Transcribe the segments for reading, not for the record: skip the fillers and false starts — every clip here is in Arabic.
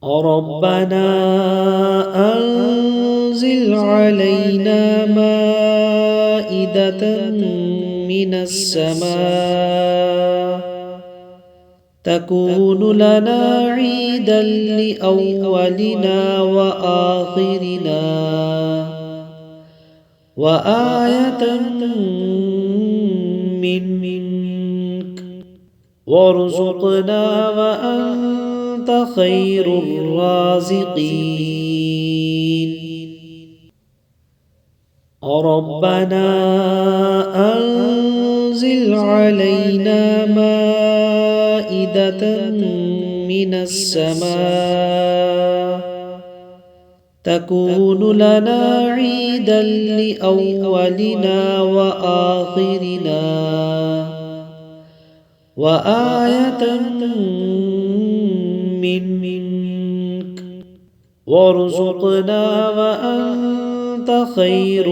ربنا أنزل علينا مائدة من السماء تكون لنا عيدا لأولنا وآخرنا وآية منك وارزقنا وأنت خير الرازقين ربنا أنزل علينا مائدة من السماء تكون لنا عيدا لأولنا وآخرنا وآية منك وارزقنا وأنت خير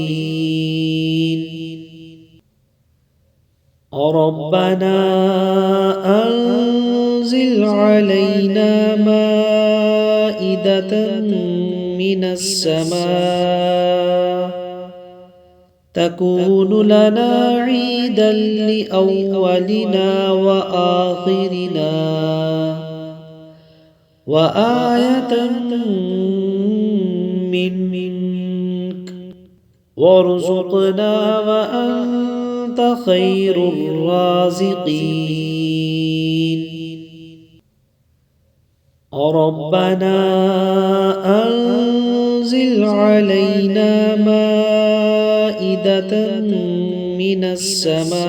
الرازقين ربنا أنزل علينا مائدة من السماء تكون لنا عيدا لأولنا وآخرنا وآية منك وارزقنا وأنت خير الرازقين ربنا أنزل علينا مائدة من السماء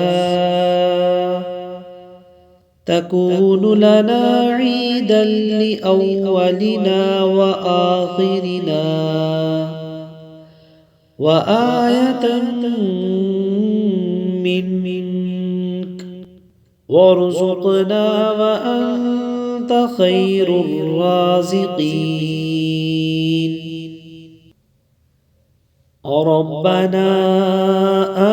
تكون لنا عيدا لأولنا وآخرنا وآية منك وارزقنا وأنت خير الرازقين ربنا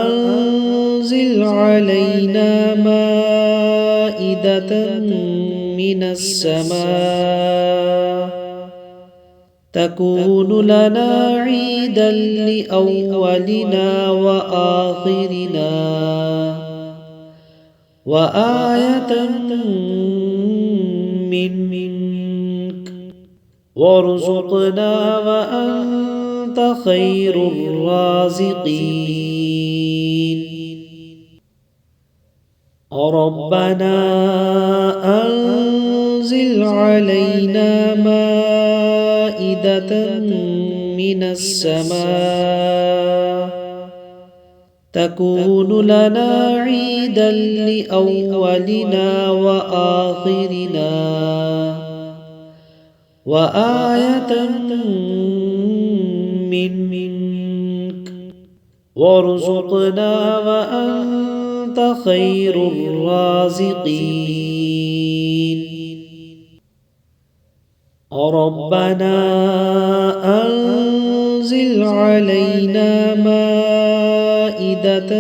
أنزل علينا مائدة من السماء تكون لنا عيدا لأولنا وآخرنا وآية منك وارزقنا وأنت خير الرازقين ربنا أنزل علينا مائدة من السماء تكون لنا عيدا لأولنا وآخرنا وآية منك وارزقنا وأنت خير الرازقين ربنا أنزل علينا مائدة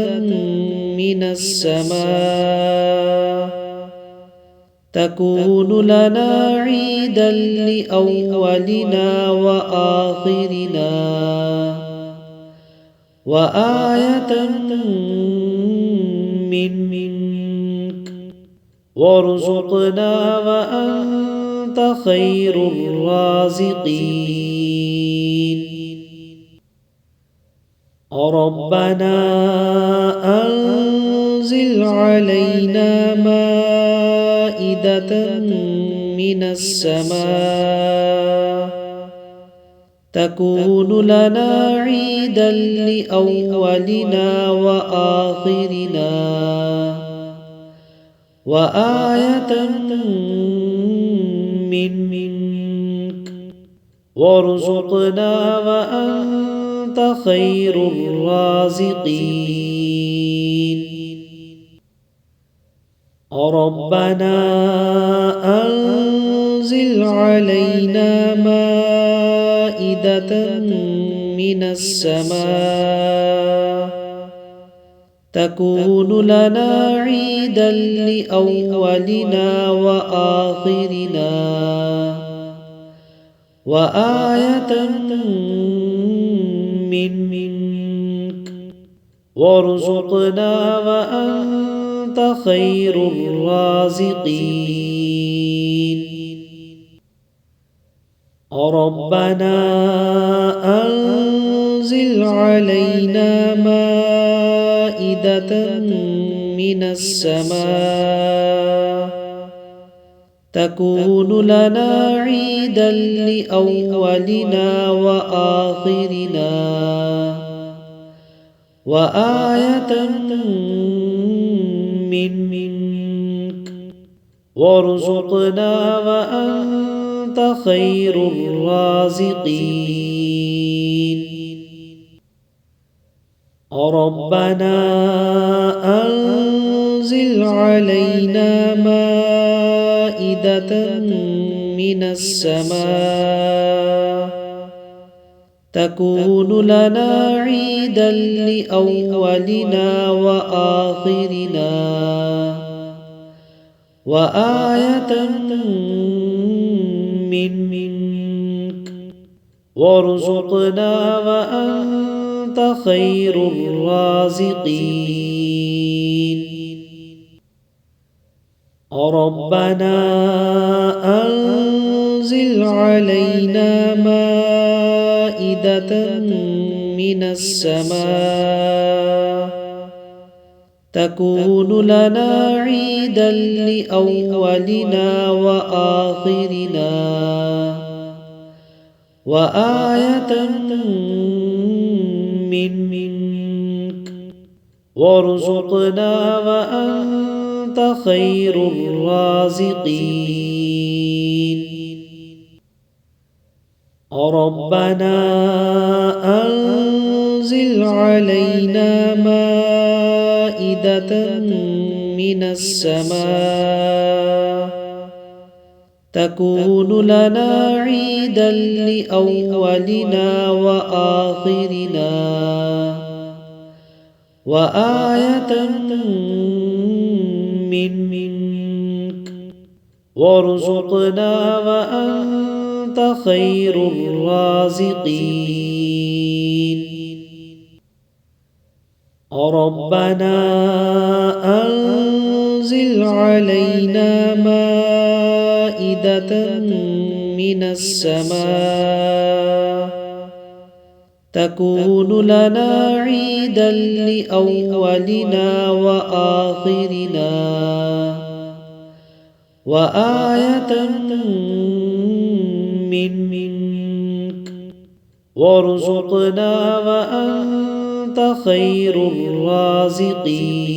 من السماء تكون لنا عيدا لأولنا وآخرنا وآية منك وارزقنا وأنت خير الرازقين ربنا أنزل علينا مائدة من السماء تكون لنا عيدا لأولنا وآخرنا وآية منك وارزقنا وأنت خير الرازقين ربنا أنزل علينا مائدة من السماء تكون لنا عيدا لأولنا وآخرنا وآية منك وارزقنا وأنت خير الرازقين ربنا أنزل علينا مائدة من السماء تكون لنا عيدا لأولنا وآخرنا وآية منك وارزقنا وأنت خير الرازقين ربنا أنزل علينا مائدة من السماء تكون لنا عيدا لأولنا وآخرنا وآية منك وارزقنا وأنت خير الرازقين ربنا أنزل علينا مائدة من السماء تكون لنا عيدا لأولنا وآخرنا وآية منك وارزقنا وأنت خير الرازقين ربنا أنزل علينا مائدة من السماء تكون لنا عيدا لأولنا وآخرنا وآية منك وارزقنا وأنت خير الرازقين ربنا أنزل علينا مائدة من السماء تكون لنا عيدا لأولنا وآخرنا وآية منك وارزقنا وأنت خير الرازقين